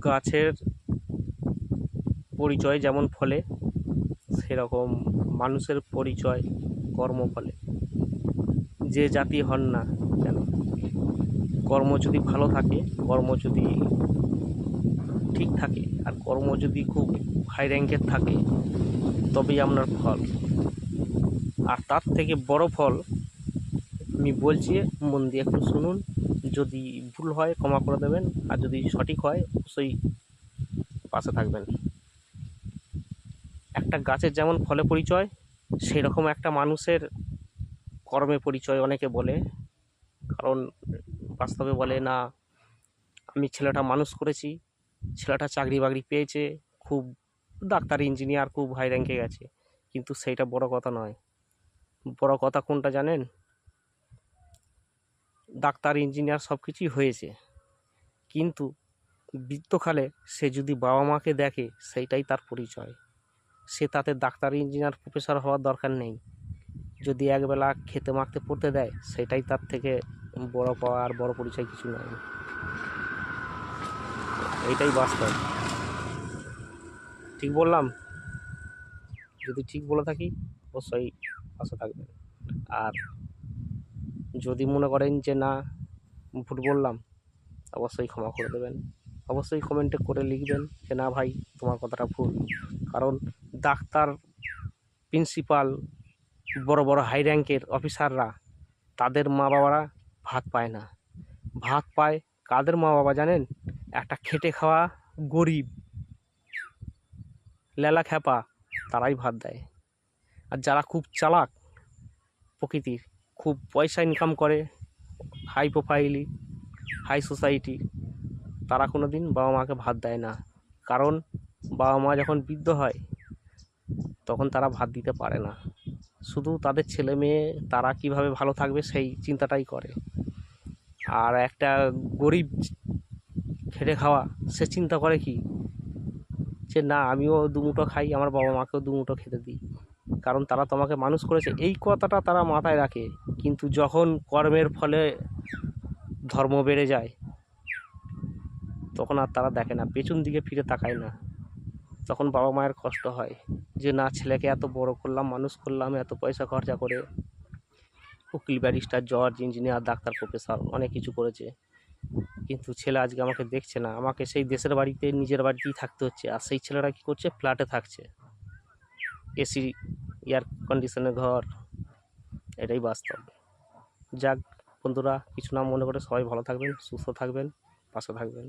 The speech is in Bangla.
গাছের পরিচয় যেমন ফলে, সেরকম মানুষের পরিচয় কর্মফলে। যে জাতি হন না কেন, কর্ম যদি ভালো থাকে, কর্ম যদি ঠিক থাকে, আর কর্ম যদি খুব হাই র্যাঙ্কের থাকে, তবেই আপনার ফল। আর তার থেকে বড় ফল আমি বলছি, মন দিয়ে একটু শুনুন। যদি ভুল হয় ক্ষমা করে দেবেন, আর যদি সঠিক হয় অবশ্যই পাশে থাকবেন। একটা গাছের যেমন ফলে পরিচয়, সেরকম একটা মানুষের কর্মে পরিচয় অনেকে বলে। কারণ বাস্তবে বলে না, আমি ছেলেটা মানুষ করেছি, ছেলেটা চাকরি বাকরি পেয়েছে, খুব ডাক্তার ইঞ্জিনিয়ার, খুব হাই র্যাঙ্কে গেছে। কিন্তু সেইটা বড় কথা নয়। বড় কথা কোনটা জানেন? ডাক্তার ইঞ্জিনিয়ার সব কিছুই হয়েছে, কিন্তু বৃদ্ধকালে সে যদি বাবা মাকে দেখে, সেইটাই তার পরিচয়। সে তাতে ডাক্তার ইঞ্জিনিয়ার প্রফেসর হওয়ার দরকার নেই। যদি একবেলা খেতে মাখতে পড়তে দেয়, সেটাই তার থেকে বড় পাওয়া আর বড় পরিচয় কিছু নয়। এইটাই বাস্তব। ঠিক বললাম? যদি ঠিক বলে থাকি অবশ্যই পাশে থাকবেন। আর যদি মনে করেন যে না, ভুল বললাম, অবশ্যই ক্ষমা করে দেবেন। অবশ্যই কমেন্টে করে লিখবেন যে না ভাই, তোমার কথাটা ভুল। কারণ ডাক্তার, প্রিন্সিপাল, বড় বড় হাই র্যাঙ্কের অফিসাররা, তাদের মা বাবারা ভাত পায় না। ভাত পায় কাদের মা বাবা জানেন? একটা খেটে খাওয়া গরিব লেলা খ্যাপা, তারাই ভাত দেয়। আর যারা খুব চালাক প্রকৃতির, খুব পয়সা ইনকাম করে, হাই প্রোফাইলি, হাই সোসাইটি, তারা কোনো দিন বাবা মাকে ভাত দেয় না। কারণ বাবা মা যখন বৃদ্ধ হয়, তখন তারা ভাত দিতে পারে না। শুধু তাদের ছেলে মেয়ে তারা কিভাবে ভালো থাকবে সেই চিন্তাটাই করে। আর একটা গরিব খেটে খাওয়া, সে চিন্তা করে কি, যে না আমিও দুমুঠো খাই, আমার বাবা মাকেও দুমুঠো খেতে দিই। কারণ তারা তোমাকে মানুষ করেছে, এই কথাটা তারা মাথায় রাখে। কিন্তু যখন কর্মের ফলে ধর্ম বেড়ে যায়, তখন আর তারা দেখে না, পেছন দিকে ফিরে তাকায় না। তখন বাবা মায়ের কষ্ট হয় যে না, ছেলেকে এত বড় করলাম, মানুষ করলাম, এত পয়সা খরচা করে, উকিল, ব্যারিস্টার, জজ, ইঞ্জিনিয়ার, ডাক্তার, প্রফেসর, অনেক কিছু করেছে, কিন্তু ছেলে আজকে আমাকে দেখছে না। আমাকে সেই দেশের বাড়িতে, নিজের বাড়িতেই থাকতে হচ্ছে। আর সেই ছেলেরা কী করছে? ফ্ল্যাটে থাকছে, এসি, এয়ার কন্ডিশনের ঘর। এটাই বাস্তব। যাক বন্ধুরা, কিছু না মনে করে সবাই ভালো থাকবেন, সুস্থ থাকবেন, পাশে থাকবেন।